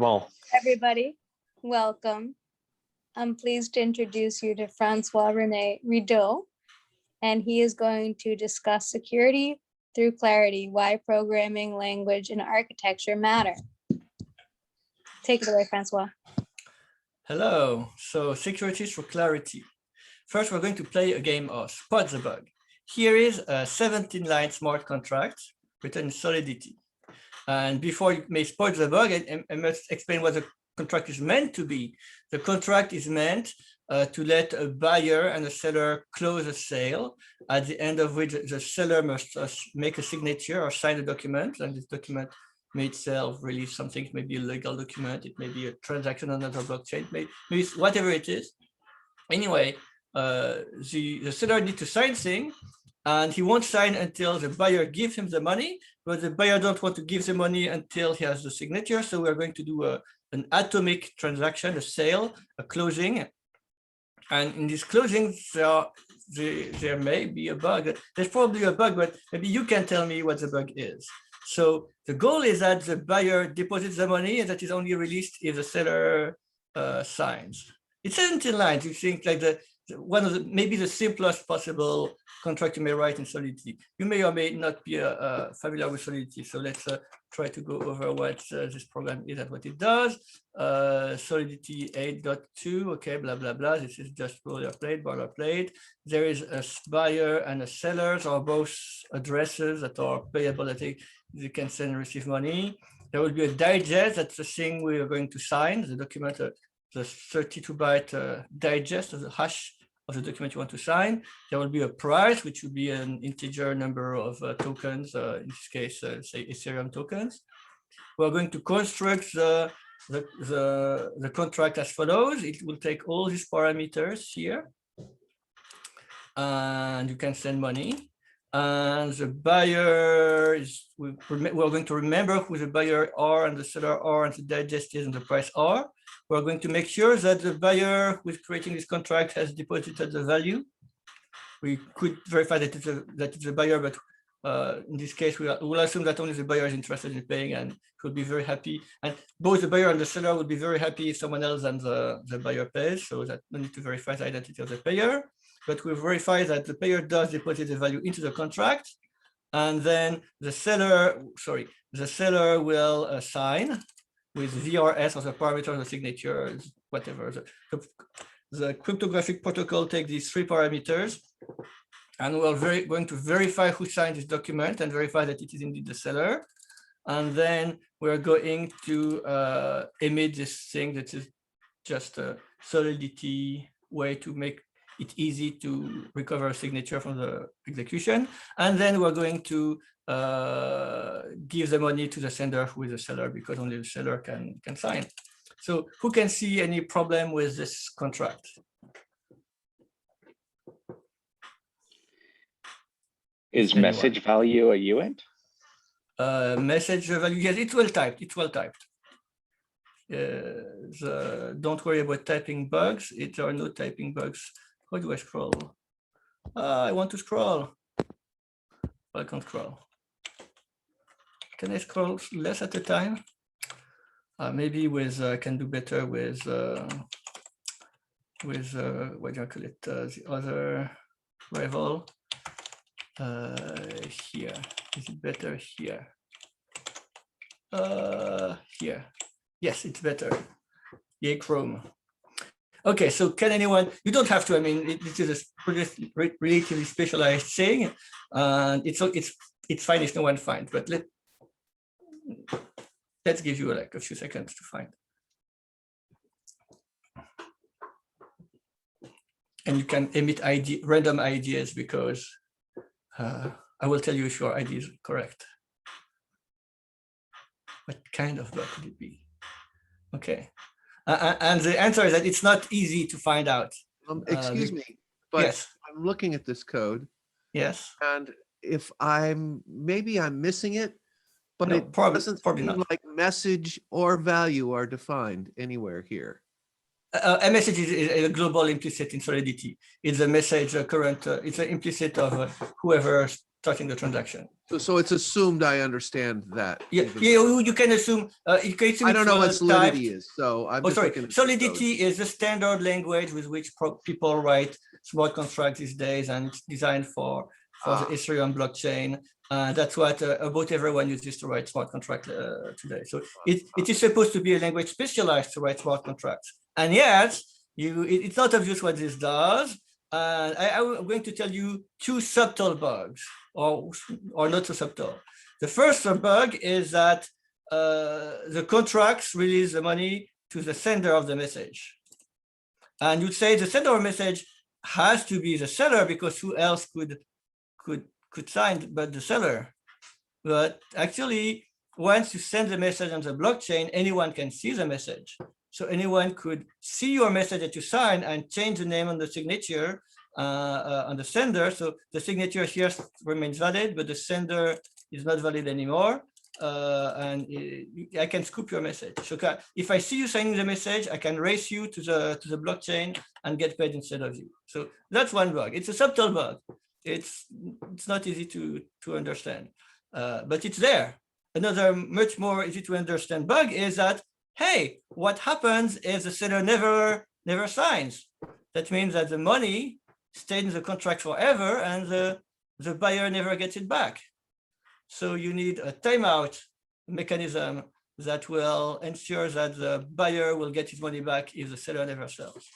all. Everybody, welcome. I'm pleased to introduce you to Francois-Rene Rideau, and he is going to discuss security through clarity, why programming, language, and architecture matter. Take it away, Francois. Hello, so security through clarity. First, we're going to play a game of Spot the Bug. Here is a 17-line smart contract written in Solidity. And before you may spot the bug, I must explain what the contract is meant to be. The contract is meant to let a buyer and a seller close a sale, at the end of which the seller must make a signature or sign a document, and this document may itself release something. It may be a legal document, it may be a transaction on another blockchain, maybe whatever it is. Anyway, the seller needs to sign things, and he won't sign until the buyer gives him the money, but the buyer don't want to give the money until he has the signature. So we're going to do an atomic transaction, a sale, a closing. And in this closing, there may be a bug. There's probably a bug, but maybe you can tell me what the bug is. So the goal is that the buyer deposits the money, and that is only released if the seller signs. It's 17 lines. You think like one of the maybe the simplest possible contract you may write in Solidity. You may or may not be familiar with Solidity, so let's try to go over what this program is and what it does. Solidity 8.2, okay, blah blah blah. This is just boilerplate. There is a buyer and a seller, or both addresses that are payable that they can send and receive money. There will be a digest. That's the thing we are going to sign. The document. The 32-byte digest of the hash of the document you want to sign. There will be a price, which will be an integer number of tokens, in this case, say Ethereum tokens. We're going to construct the contract as follows. It will take all these parameters here, and you can send money. And the buyer is, we're going to remember who the buyer are and the seller are and the digest is and the price are. We're going to make sure that the buyer who is creating this contract has deposited the value. We could verify that it's a buyer, but in this case, we'll assume that only the buyer is interested in paying and could be very happy. And both the buyer and the seller would be very happy if someone else than the buyer pays, so that no need to verify the identity of the payer. But we verify that the payer does deposit the value into the contract, and then the seller will sign with VRS or the parameter of the signature, whatever. The cryptographic protocol takes these three parameters, and we're going to verify who signed this document and verify that it is indeed the seller. And then we're going to emit this thing that is just a Solidity way to make it easy to recover a signature from the execution. And then we're going to give the money to the sender, who is the seller, because only the seller can sign. So who can see any problem with this contract? Is message value a uint? Message value, yes, it's well typed. It's well typed. Don't worry about typing bugs. There are no typing bugs. How do I scroll? I want to scroll. I can't scroll. Can I scroll less at a time? Maybe with I can do better with what do you call it? The other rival. Here. Is it better here? Here. Yes, it's better. Yay, Chrome. Okay, so can anyone, you don't have to, I mean, this is a relatively specialized thing, and it's fine if no one finds, but let's give you like a few seconds to find. And you can emit random ideas, because I will tell you if your ID is correct. What kind of bug could it be? Okay. And the answer is that it's not easy to find out. Excuse me, but yes. I'm looking at this code. Yes. And if maybe I'm missing it, but No, it doesn't probably seem not. like message or value are defined anywhere here. A message is a global implicit in Solidity. It's a message current, it's an implicit of whoever starting the transaction. So it's assumed I understand that. Yeah, even yeah, though- you can assume. You can assume I don't know what it's, solidity typed. is, so I'm Oh, just sorry. looking at the Solidity code. is the standard language with which people write smart contracts these days, and it's designed for the Ethereum blockchain. That's what about everyone uses to write smart contracts today. So it is supposed to be a language specialized to write smart contracts. And yet, it's not obvious what this does. I'm going to tell you two subtle bugs, or not so subtle. The first bug is that the contracts release the money to the sender of the message. And you'd say the sender of the message has to be the seller, because who else could sign but the seller? But actually, once you send the message on the blockchain, anyone can see the message. So anyone could see your message that you sign and change the name on the signature on the sender. So the signature here remains valid, but the sender is not valid anymore. I can scoop your message. So if I see you signing the message, I can race you to the blockchain and get paid instead of you. So that's one bug. It's a subtle bug. It's not easy to understand, but it's there. Another much more easy to understand bug is that, hey, what happens is the seller never signs. That means that the money stays in the contract forever, and the buyer never gets it back. So you need a timeout mechanism that will ensure that the buyer will get his money back if the seller never sells.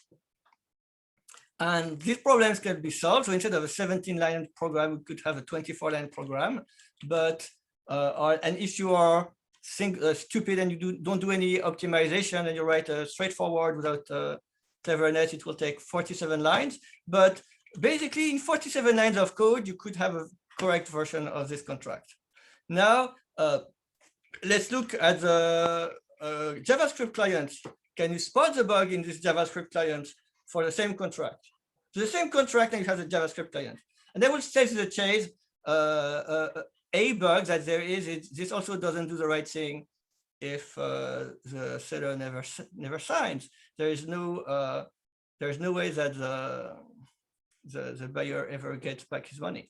And these problems can be solved. So instead of a 17-line program, we could have a 24-line program. But and if you are stupid and you don't do any optimization and you write a straightforward without cleverness, it will take 47 lines. But basically, in 47 lines of code, you could have a correct version of this contract. Now, let's look at the JavaScript client. Can you spot the bug in this JavaScript client for the same contract? So the same contract, and you have the JavaScript client. And I will say to the chase, a bug that there is this also doesn't do the right thing if the seller never signs. There is no way that the buyer ever gets back his money.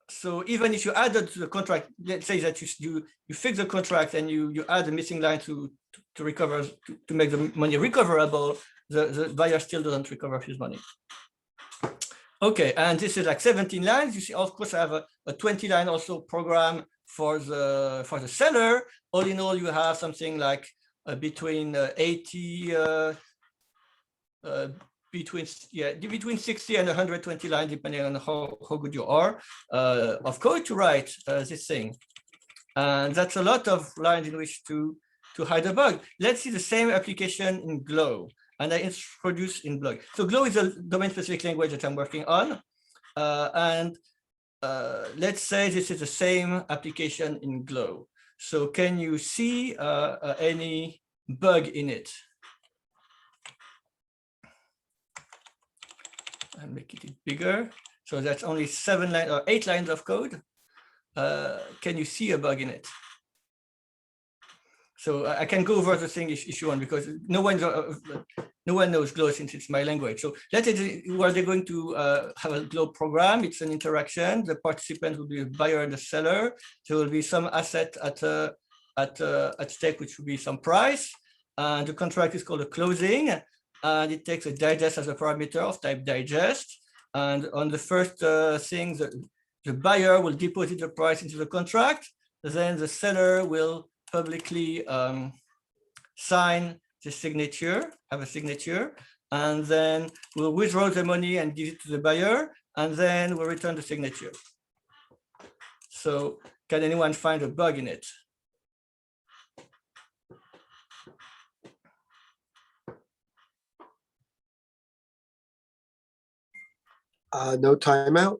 So even if you added to the contract, let's say that you fix the contract and you add a missing line to recover, to make the money recoverable, the buyer still doesn't recover his money. Okay, and this is like 17 lines. You see, of course, I have a 20-line also program for the seller. All in all, you have something like between 60 and 120 lines, depending on how good you are, of code to write this thing. And that's a lot of lines in which to hide a bug. Let's see the same application in Glow. And I introduce in Blog. So Glow is a domain-specific language that I'm working on. Let's say this is the same application in Glow. So can you see any bug in it? I'll make it bigger. So that's only 7 lines or 8 lines of code. Can you see a bug in it? So I can go over the thing if you want, because no one knows Glow since it's my language. So let's say where they're going to have a Glow program. It's an interaction. The participant will be the buyer and the seller. There will be some asset at stake, which will be some price. And the contract is called a closing. And it takes a digest as a parameter of type digest. And on the first thing, the buyer will deposit the price into the contract. Then the seller will publicly sign the signature, have a signature, and then we'll withdraw the money and give it to the buyer, and then we'll return the signature. So can anyone find a bug in it? No timeout.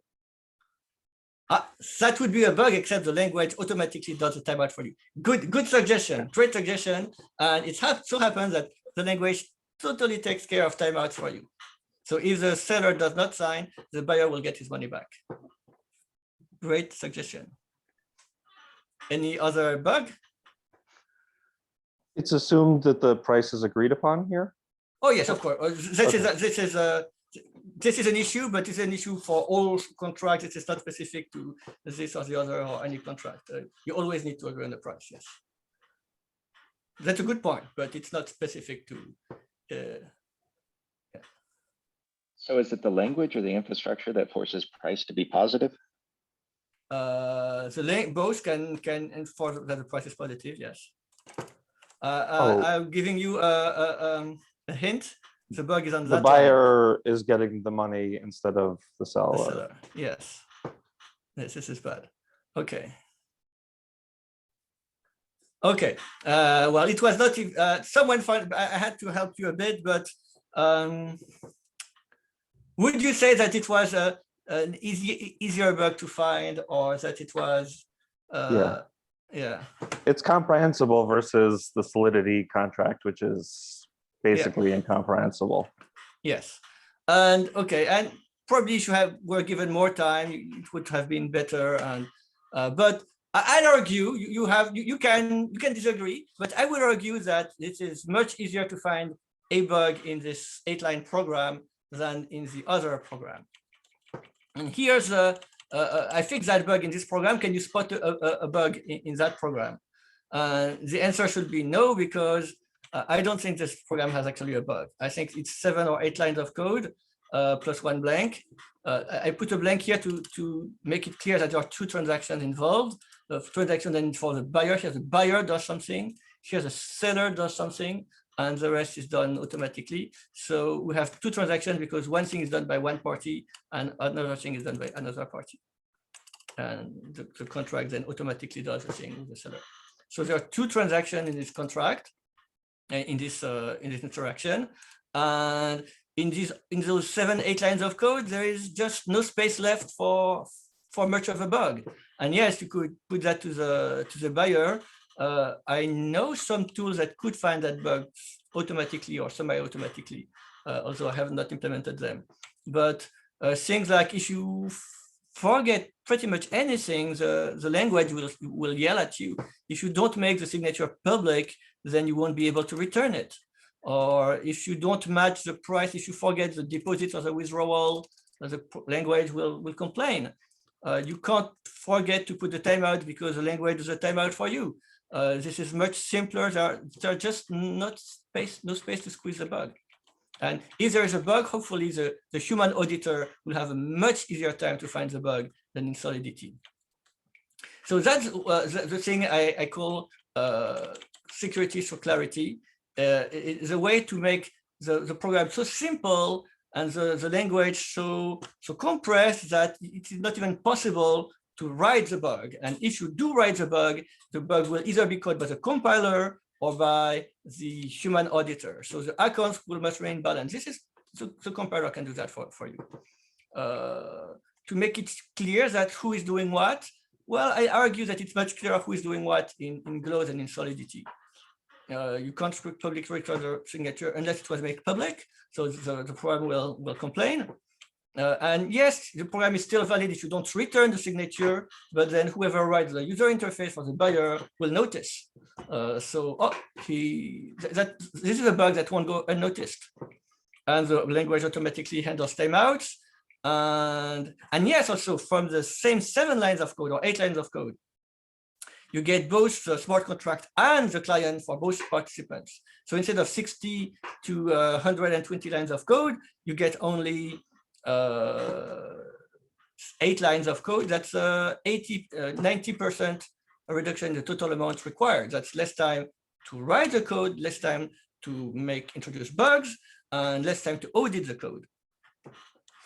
That would be a bug, except the language automatically does the timeout for you. Good suggestion, great suggestion. And it so happens that the language totally takes care of timeouts for you. So if the seller does not sign, the buyer will get his money back. Great suggestion. Any other bug? It's assumed that the price is agreed upon here. Oh yes, of course. this is an issue, but it's an issue for all contracts. It is not specific to this or the other or any contract. You always need to agree on the price, yes. That's a good point, but it's not specific to. So is it the language or the infrastructure that forces price to be positive? Both can enforce that the price is positive, yes. Oh. I'm giving you a hint. The bug is on The that line. buyer is getting the money instead of the The seller. seller, yes. Yes, this is bad. Okay. Okay. Well, it was not. Someone found. I had to help you a bit, but would you say that it was an easier bug to find, or that it was? Yeah. It's comprehensible versus the Solidity contract, which is basically incomprehensible. Yes. And okay, and probably if you were given more time, it would have been better. And but I'd argue you can disagree, but I would argue that it is much easier to find a bug in this 8-line program than in the other program. And here's I fixed that bug in this program. Can you spot a bug in that program? The answer should be no, because I don't think this program has actually a bug. I think it's 7 or 8 lines of code plus 1 blank. I put a blank here to make it clear that there are 2 transactions involved. The transaction then for the buyer. Here the buyer does something. Here the seller does something, and the rest is done automatically. So we have 2 transactions because one thing is done by one party and another thing is done by another party. And the contract then automatically does the thing with the seller. So there are 2 transactions in this contract, in this interaction, and in those 7, 8 lines of code, there is just no space left for much of a bug. And yes, you could put that to the buyer. I know some tools that could find that bug automatically or semi-automatically, although I have not implemented them. But things like if you forget pretty much anything, the language will yell at you. If you don't make the signature public, then you won't be able to return it. Or if you don't match the price, if you forget the deposit or the withdrawal, the language will complain. You can't forget to put the timeout because the language does a timeout for you. This is much simpler. There are just no space to squeeze the bug. And if there is a bug, hopefully the human auditor will have a much easier time to find the bug than in Solidity. So that's the thing I call securities for clarity. It's a way to make the program so simple and the language so compressed that it is not even possible to write the bug. And if you do write the bug will either be caught by the compiler or by the human auditor. So the accounts must remain balanced. This is the compiler can do that for you. To make it clear that who is doing what, well, I argue that it's much clearer who is doing what in GLOW than in Solidity. You can't public record the signature unless it was made public. So the program will complain. And yes, the program is still valid if you don't return the signature, but then whoever writes the user interface for the buyer will notice. This is a bug that won't go unnoticed. And the language automatically handles timeouts. And yes, also from the same 7 lines of code or 8 lines of code, you get both the smart contract and the client for both participants. So instead of 60 to 120 lines of code, you get only 8 lines of code. That's 90% reduction in the total amount required. That's less time to write the code, less time to introduce bugs, and less time to audit the code.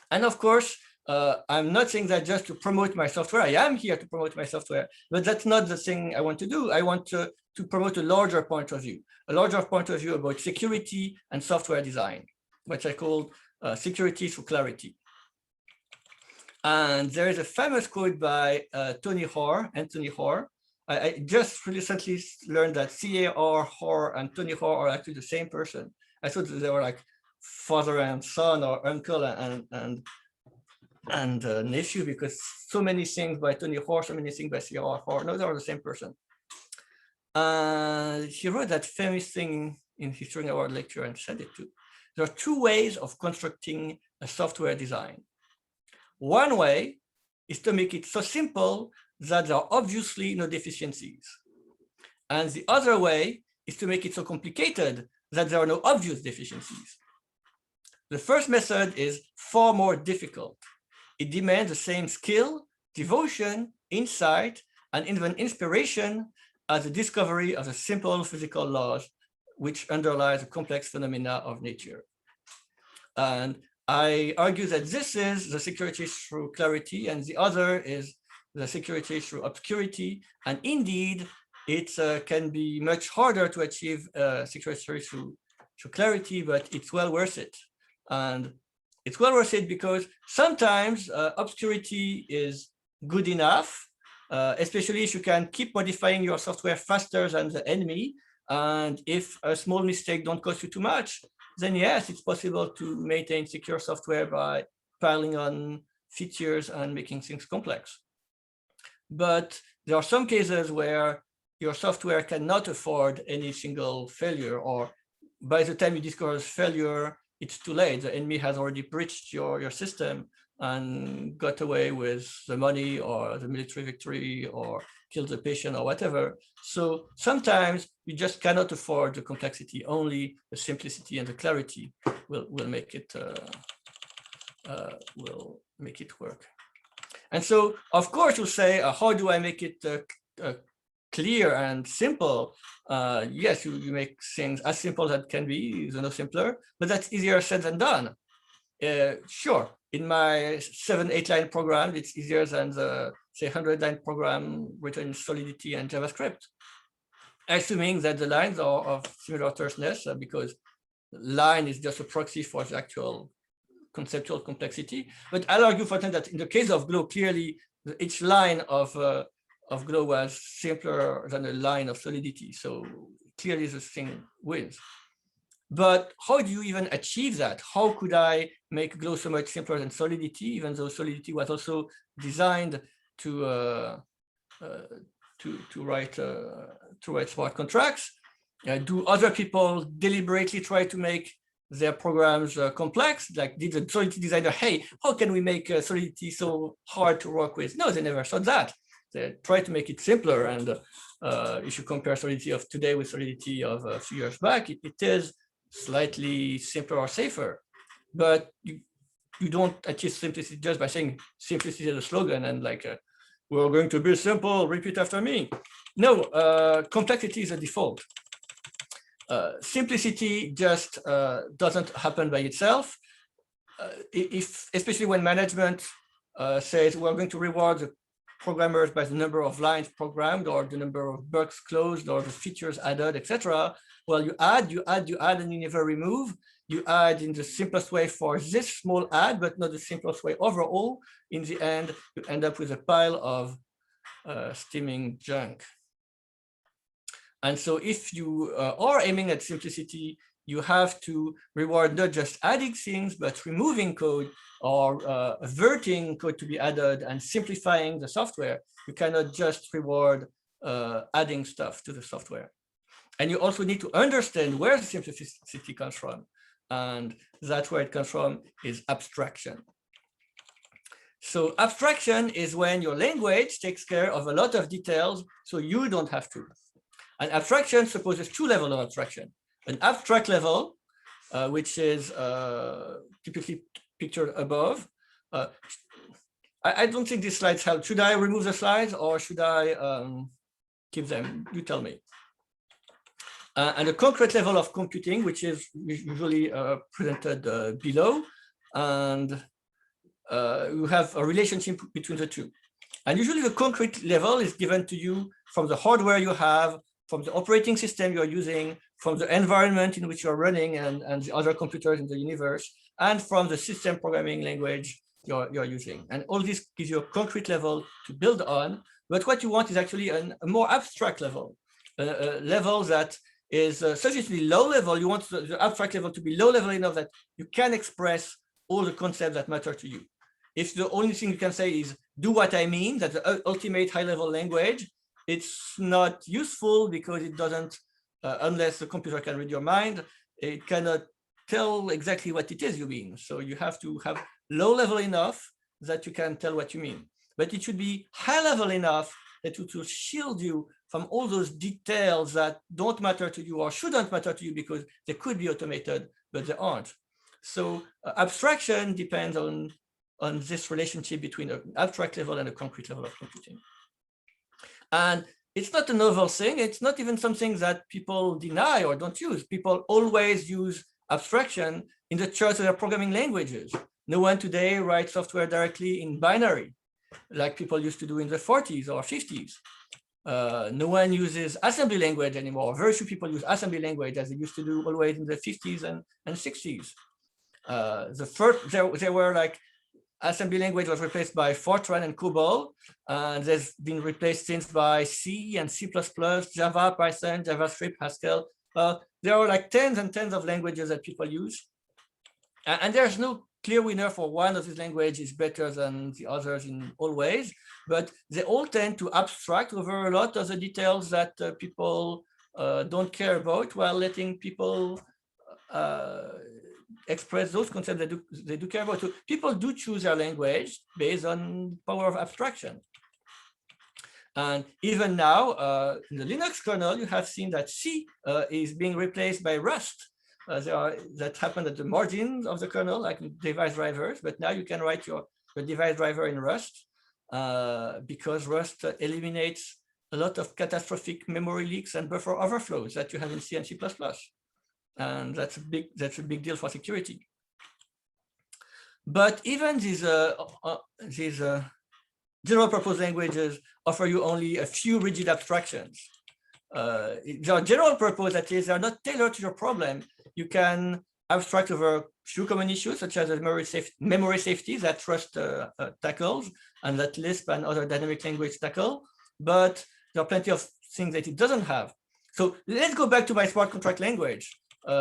And of course, I'm not saying that just to promote my software. I am here to promote my software, but that's not the thing I want to do. I want to promote a larger point of view about security and software design, which I call security through clarity. And there is a famous quote by Anthony Hoare. I just recently learned that C.A.R. Hoare and Tony Hoare are actually the same person. I thought that they were like father and son or uncle and nephew, because so many things by Tony Hoare, so many things by C.A.R. Hoare. No, they are the same person. He wrote that famous thing in his Turing Award lecture and said it too. there are two ways of constructing a software design. One way is to make it so simple that there are obviously no deficiencies. And the other way is to make it so complicated that there are no obvious deficiencies. The first method is far more difficult. It demands the same skill, devotion, insight, and even inspiration as the discovery of the simple physical laws which underlie the complex phenomena of nature. And I argue that this is the security through clarity, and the other is the security through obscurity. And indeed, it can be much harder to achieve security through clarity, but it's well worth it. And it's well worth it because sometimes obscurity is good enough, especially if you can keep modifying your software faster than the enemy. And if a small mistake don't cost you too much, then yes, it's possible to maintain secure software by piling on features and making things complex. But there are some cases where your software cannot afford any single failure, or by the time you discover failure, it's too late. The enemy has already breached your system and got away with the money or the military victory or killed the patient or whatever. So sometimes you just cannot afford the complexity. Only the simplicity and the clarity will make it work. And so, of course, you'll say, how do I make it clear and simple? Yes, you make things as simple as can be, no simpler, but that's easier said than done. Sure, in my 7-8 line program, it's easier than the, say, 100-line program written in Solidity and JavaScript, assuming that the lines are of similar terseness, because line is just a proxy for the actual conceptual complexity. But I'll argue for that in the case of Glow, clearly each line of Glow was simpler than a line of Solidity. So clearly this thing wins. But how do you even achieve that? How could I make Glow so much simpler than Solidity, even though Solidity was also designed to write smart contracts? Do other people deliberately try to make their programs complex? Like, did the Solidity designer, hey, how can we make Solidity so hard to work with? No, they never thought that. They try to make it simpler. And if you compare Solidity of today with Solidity of a few years back, it is slightly simpler or safer. But you don't achieve simplicity just by saying simplicity is a slogan and like, we're going to be simple, repeat after me. No, complexity is a default. Simplicity just doesn't happen by itself. Especially when management says we're going to reward the programmers by the number of lines programmed or the number of bugs closed or the features added, etc. Well, you add, and you never remove. You add in the simplest way for this small add, but not the simplest way overall. In the end, you end up with a pile of steaming junk. And so if you are aiming at simplicity, you have to reward not just adding things, but removing code or averting code to be added and simplifying the software. You cannot just reward adding stuff to the software. And you also need to understand where the simplicity comes from. And that's where it comes from is abstraction. So abstraction is when your language takes care of a lot of details, so you don't have to. And abstraction supposes two levels of abstraction. An abstract level, which is typically pictured above. I don't think these slides help. Should I remove the slides or should I keep them? You tell me. And a concrete level of computing, which is usually presented below. And you have a relationship between the two. And usually the concrete level is given to you from the hardware you have, from the operating system you're using, from the environment in which you're running and the other computers in the universe, and from the system programming language you're using. And all this gives you a concrete level to build on. But what you want is actually a more abstract level, a level that is sufficiently low level. You want the abstract level to be low level enough that you can express all the concepts that matter to you. If the only thing you can say is do what I mean, that's the ultimate high level language, it's not useful because it doesn't, unless the computer can read your mind, it cannot tell exactly what it is you mean. So you have to have low level enough that you can tell what you mean. But it should be high level enough that it will shield you from all those details that don't matter to you or shouldn't matter to you because they could be automated, but they aren't. So abstraction depends on this relationship between an abstract level and a concrete level of computing. And it's not a novel thing. It's not even something that people deny or don't use. People always use abstraction in the choice of their programming languages. No one today writes software directly in binary, like people used to do in the 40s or 50s. No one uses assembly language anymore. Very few people use assembly language as they used to do always in the 50s and 60s. There were like assembly language was replaced by Fortran and COBOL, and there's been replaced since by C and C++, Java, Python, JavaScript, Haskell. There are like tens and tens of languages that people use. And there's no clear winner for one of these languages is better than the others in all ways, but they all tend to abstract over a lot of the details that people don't care about, while letting people express those concepts that they do care about. So people do choose their language based on power of abstraction. And even now, in the Linux kernel, you have seen that C is being replaced by Rust. That happened at the margins of the kernel, like device drivers, but now you can write your device driver in Rust because Rust eliminates a lot of catastrophic memory leaks and buffer overflows that you have in C and C++. And that's a big deal for security. But even these general purpose languages offer you only a few rigid abstractions. They are general purpose, that is, they are not tailored to your problem. You can abstract over few common issues, such as memory safety that Rust tackles and that Lisp and other dynamic language tackle, but there are plenty of things that it doesn't have. So let's go back to my smart contract language.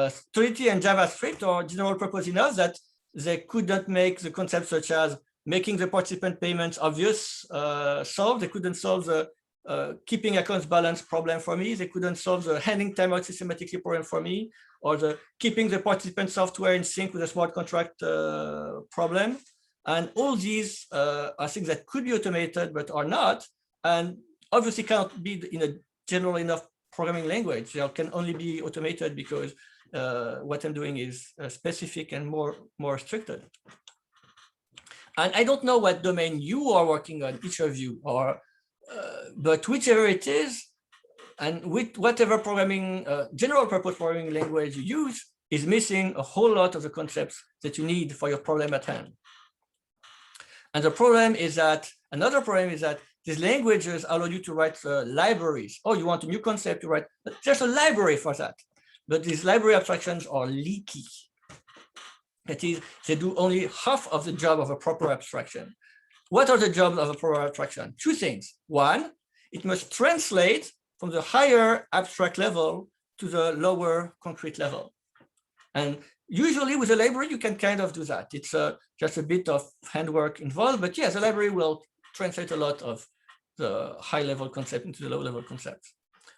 Stolidity and JavaScript are general purpose enough that they could not make the concepts such as making the participant payments obvious solved. They couldn't solve the keeping accounts balance problem for me. They couldn't solve the handling timeout systematically problem for me, or the keeping the participant software in sync with a smart contract problem. And all these are things that could be automated but are not, and obviously cannot be in a general enough programming language. They can only be automated because what I'm doing is specific and more restricted. And I don't know what domain you are working on, each of you, or but whichever it is, and with whatever programming, general purpose programming language you use, is missing a whole lot of the concepts that you need for your problem at hand. And the problem is that, another problem is that these languages allow you to write libraries. Oh, you want a new concept to write, but there's a library for that. But these library abstractions are leaky. That is, they do only half of the job of a proper abstraction. What are the jobs of a proper abstraction? Two things. One, it must translate from the higher abstract level to the lower concrete level. And usually with a library, you can kind of do that. It's just a bit of handwork involved, but yes, the library will translate a lot of the high level concept into the low level concepts.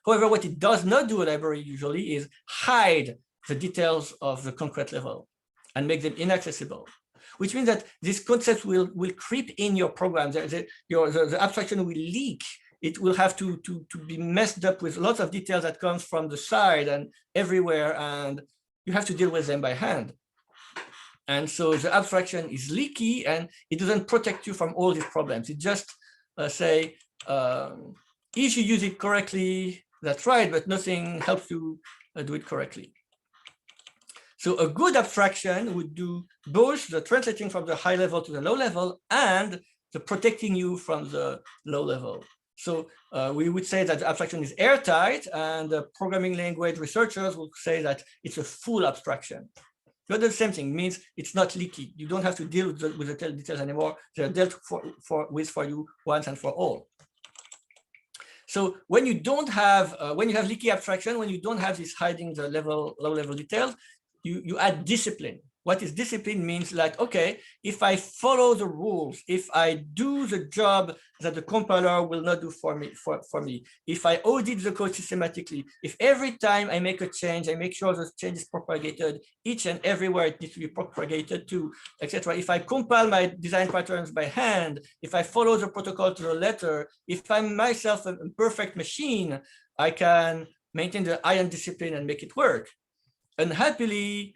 However, what it does not do, a library usually, is hide the details of the concrete level and make them inaccessible, which means that these concepts will creep in your program. The abstraction will leak. It will have to be messed up with lots of details that comes from the side and everywhere, and you have to deal with them by hand. And so the abstraction is leaky, and it doesn't protect you from all these problems. It just say, if you use it correctly, that's right, but nothing helps you do it correctly. So a good abstraction would do both the translating from the high level to the low level and the protecting you from the low level. So we would say that the abstraction is airtight, and the programming language researchers would say that it's a full abstraction. But the same thing means it's not leaky. You don't have to deal with the details anymore. They're dealt with for you once and for all. So when you don't have, when you have leaky abstraction, when you don't have this hiding the low level details, you add discipline. What is discipline means like, okay, if I follow the rules, if I do the job that the compiler will not do for me, if I audit the code systematically, if every time I make a change, I make sure the change is propagated each and everywhere it needs to be propagated to, etc. If I compile my design patterns by hand, if I follow the protocol to the letter, if I'm myself a perfect machine, I can maintain the iron discipline and make it work. Unhappily,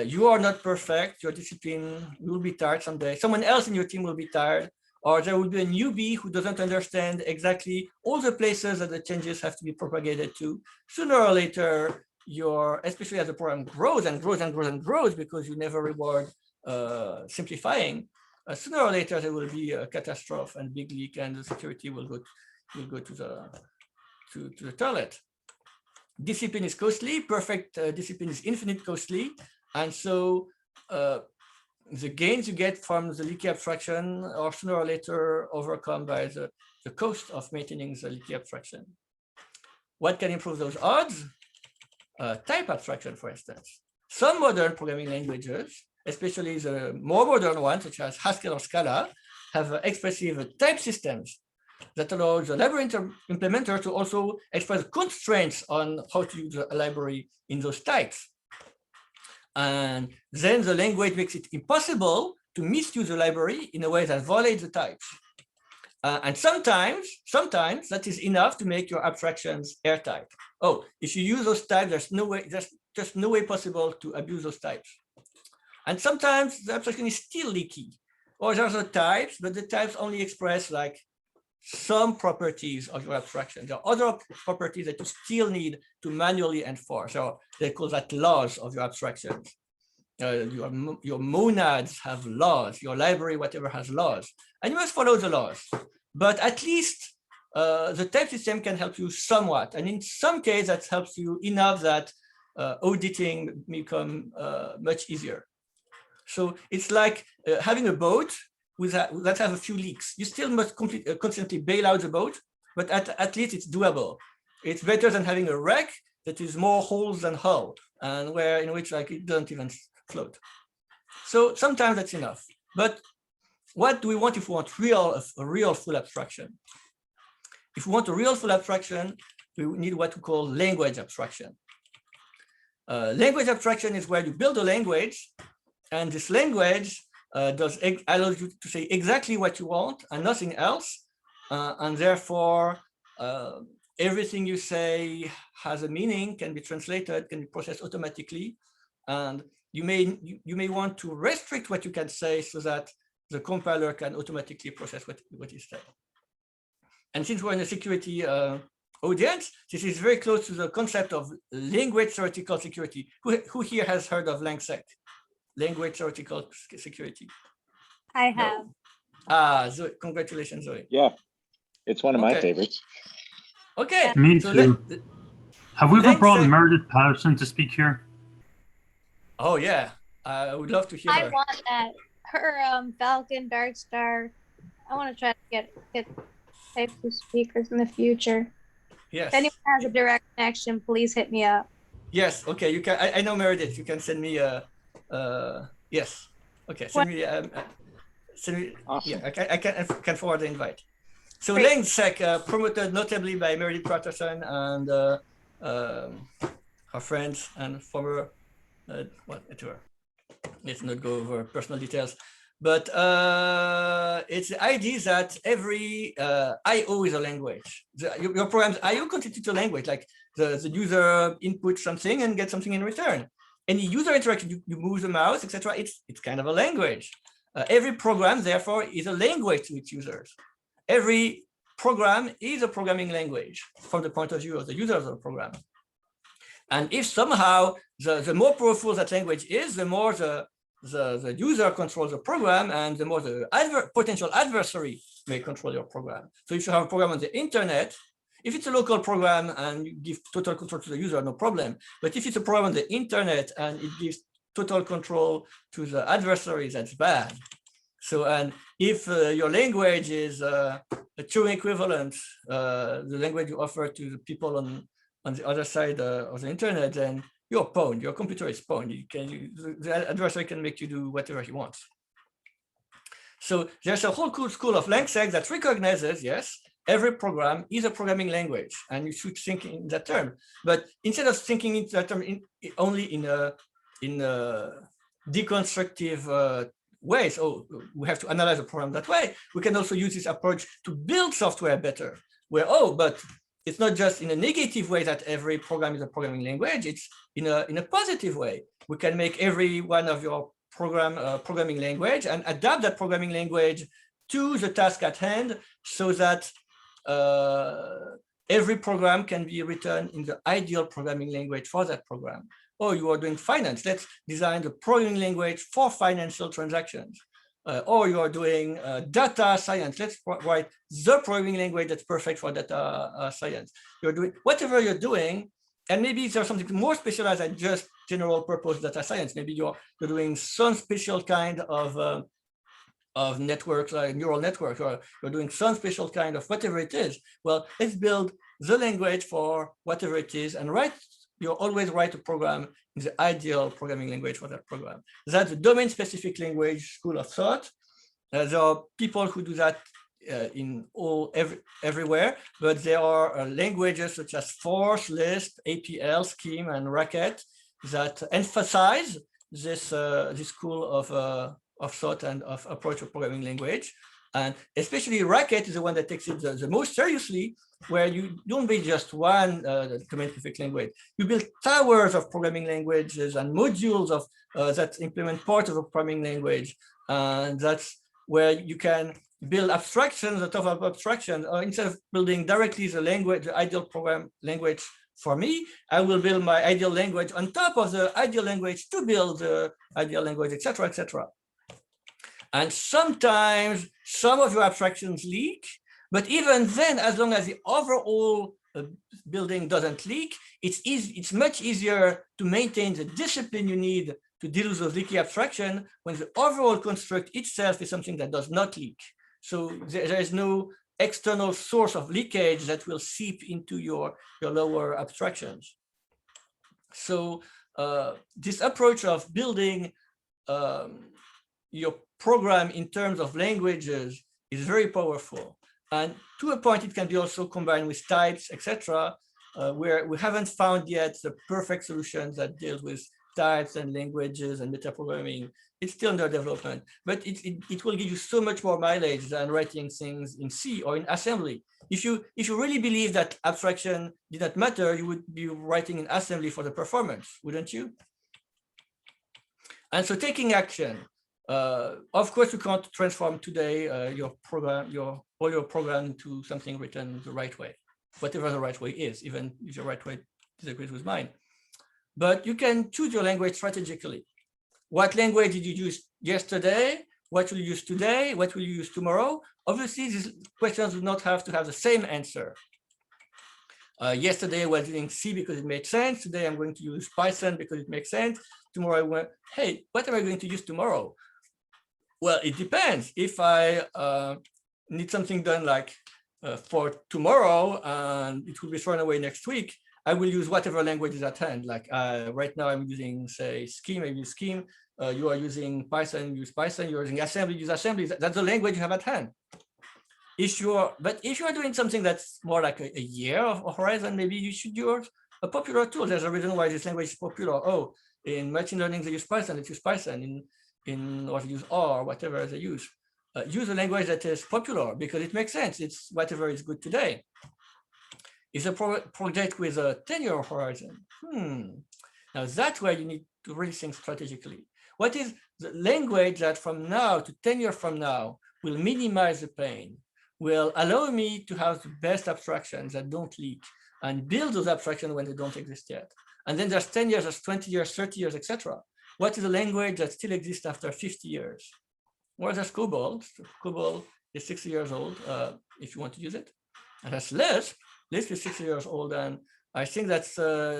you are not perfect. Your discipline will be tired someday. Someone else in your team will be tired, or there will be a newbie who doesn't understand exactly all the places that the changes have to be propagated to. Sooner or later, especially as the program grows and grows and grows and grows, because you never reward simplifying, sooner or later there will be a catastrophe and big leak, and the security will go to the toilet. Discipline is costly. Perfect discipline is infinite costly. And so the gains you get from the leaky abstraction are sooner or later overcome by the cost of maintaining the leaky abstraction. What can improve those odds? Type abstraction, for instance. Some modern programming languages, especially the more modern ones, such as Haskell or Scala, have expressive type systems that allow the library implementer to also express constraints on how to use the library in those types. And then the language makes it impossible to misuse the library in a way that violates the types. And sometimes that is enough to make your abstractions airtight. Oh, if you use those types, there's just no way possible to abuse those types. And sometimes the abstraction is still leaky. Or there's the types, but the types only express like some properties of your abstraction. There are other properties that you still need to manually enforce. So they call that laws of your abstractions. Your monads have laws, your library, whatever, has laws, and you must follow the laws. But at least the type system can help you somewhat. And in some cases, that helps you enough that auditing become much easier. So it's like having a boat that has a few leaks. You still must constantly bail out the boat, but at least it's doable. It's better than having a wreck that is more holes than hull, and in which like it doesn't even float. So sometimes that's enough. But what do we want if we want a real full abstraction? If we want a real full abstraction, we need what we call language abstraction. Language abstraction is where you build a language, and this language allows you to say exactly what you want and nothing else, and therefore everything you say has a meaning, can be translated, can be processed automatically, and you may want to restrict what you can say so that the compiler can automatically process what is said. And since we're in a security audience, this is very close to the concept of language theoretical security. Who here has heard of LangSec? Language theoretical security. I have. Ah, Zoe, congratulations, Zoe. Yeah, it's one of my favorites. Okay. Me so too. Have we ever brought LangSec. Meredith Patterson to speak here? Oh yeah, I would love to hear I her. want that. Her Falcon Dark Star. I want to try to get type to speakers in the future. Yes. If anyone has a direct connection, please hit me up. Yes. Okay. You can. I know Meredith. You can send me yes. Okay. Send me. Awesome. Yeah. I can forward the invite. So Great. LangSec, promoted notably by Meredith Patterson and her friends and former. Let's not go over personal details, but it's the idea that every I/O is a language. Your program's I/O constitutes a language, like the user inputs something and gets something in return. Any user interaction, you move the mouse, etc. It's kind of a language. Every program, therefore, is a language to its users. Every program is a programming language from the point of view of the users of the program. And if somehow the more powerful that language is, the more the user controls the program, and the more the potential adversary may control your program. So if you have a program on the internet, if it's a local program and you give total control to the user, no problem. But if it's a program on the internet and it gives total control to the adversary, that's bad. So, and if your language is a Turing equivalent, the language you offer to the people on the other side of the internet, then you're pwned. Your computer is pwned. The adversary can make you do whatever he wants. So there's a whole cool school of LangSec that recognizes, yes, every program is a programming language, and you should think in that term. But instead of thinking in that term only in a deconstructive ways, oh, we have to analyze a program that way, we can also use this approach to build software better, where, oh, but it's not just in a negative way that every program is a programming language, it's in a positive way. We can make every one of your programming language and adapt that programming language to the task at hand so that every program can be written in the ideal programming language for that program. Oh, you are doing finance, let's design the programming language for financial transactions. Or you are doing data science, let's write the programming language that's perfect for data science. You're doing whatever you're doing, and maybe there's something more specialized than just general purpose data science. Maybe you're doing some special kind of networks, like neural network, or you're doing some special kind of whatever it is. Well, let's build the language for whatever it is and you always write a program in the ideal programming language for that program. That's a domain-specific language school of thought. There are people who do that everywhere, but there are languages such as Force, Lisp, APL, Scheme, and Racket that emphasize this school of thought and of approach of programming language. And especially Racket is the one that takes it the most seriously, where you don't build just one domain-specific language. You build towers of programming languages and modules of that implement part of a programming language. And that's where you can build abstractions on top of abstractions. Instead of building directly the language, the ideal program language for me, I will build my ideal language on top of the ideal language to build the ideal language, etc., etc. And sometimes some of your abstractions leak, but even then, as long as the overall building doesn't leak, it's much easier to maintain the discipline you need to deal with those leaky abstraction when the overall construct itself is something that does not leak. So there is no external source of leakage that will seep into your lower abstractions. So this approach of building your program in terms of languages is very powerful. And to a point, it can be also combined with types, etc., where we haven't found yet the perfect solutions that deals with types and languages and metaprogramming. It's still under development, but it will give you so much more mileage than writing things in C or in assembly. If you really believe that abstraction did not matter, you would be writing in assembly for the performance, wouldn't you? And so taking action. Of course, you can't transform today all your program to something written the right way, whatever the right way is, even if your right way disagrees with mine. But you can choose your language strategically. What language did you use yesterday? What will you use today? What will you use tomorrow? Obviously, these questions do not have to have the same answer. Yesterday I was using C because it made sense. Today I'm going to use Python because it makes sense. Tomorrow I went, hey, what am I going to use tomorrow? Well, it depends. If I need something done like for tomorrow and it will be thrown away next week, I will use whatever language is at hand. Like right now I'm using, say, Scheme, I use Scheme. You are using Python, use Python. You're using assembly, use assembly. That's the language you have at hand. But if you are doing something that's more like a year of horizon, maybe you should use a popular tool. There's a reason why this language is popular. Oh, in machine learning, they use Python, let's use Python. Or they use R, whatever they use. Use a language that is popular because it makes sense. It's whatever is good today. It's a project with a 10-year horizon. Now that's where you need to really think strategically. What is the language that from now to 10 years from now will minimize the pain, will allow me to have the best abstractions that don't leak and build those abstractions when they don't exist yet? And then there's 10 years, there's 20 years, 30 years, etc. What is a language that still exists after 50 years? Well, there's COBOL. COBOL is 60 years old, if you want to use it. And that's Lisp. Lisp is 60 years old, and I think that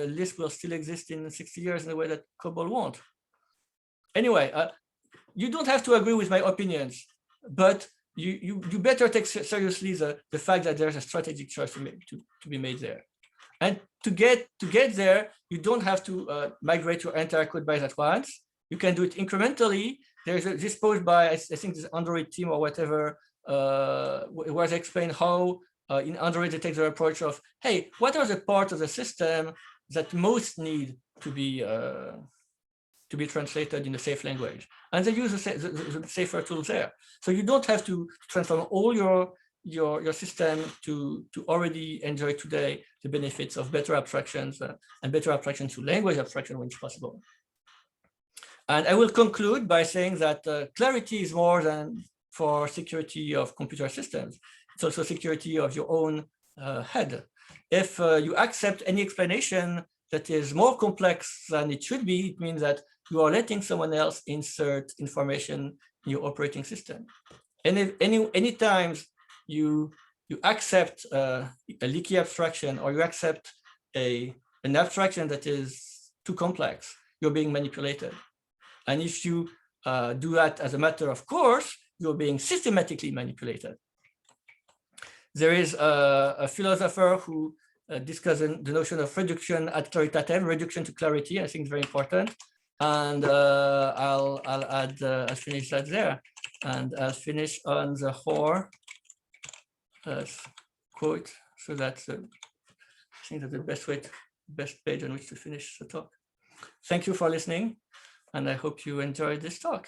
Lisp will still exist in 60 years in a way that COBOL won't. Anyway, you don't have to agree with my opinions, but you better take seriously the fact that there's a strategic choice to be made there. And to get there, you don't have to migrate your entire code base at once. You can do it incrementally. There's this post by, I think this Android team or whatever, was explained how in Android they take the approach of, hey, what are the parts of the system that most need to be translated in a safe language? And they use the safer tools there. So you don't have to transform all your system to already enjoy today the benefits of better abstractions and better abstraction to language abstraction when it's possible. And I will conclude by saying that clarity is more than for security of computer systems. It's also security of your own head. If you accept any explanation that is more complex than it should be, it means that you are letting someone else insert information in your operating system. And if any times you accept a leaky abstraction, or you accept an abstraction that is too complex, you're being manipulated. And if you do that as a matter of course, you're being systematically manipulated. There is a philosopher who discussed the notion of reduction ad claritatem, reduction to clarity. I think it's very important. And I'll add, I'll finish that there. And I'll finish on the Hoare quote. So that's, I think that's the best page on which to finish the talk. Thank you for listening. And I hope you enjoyed this talk.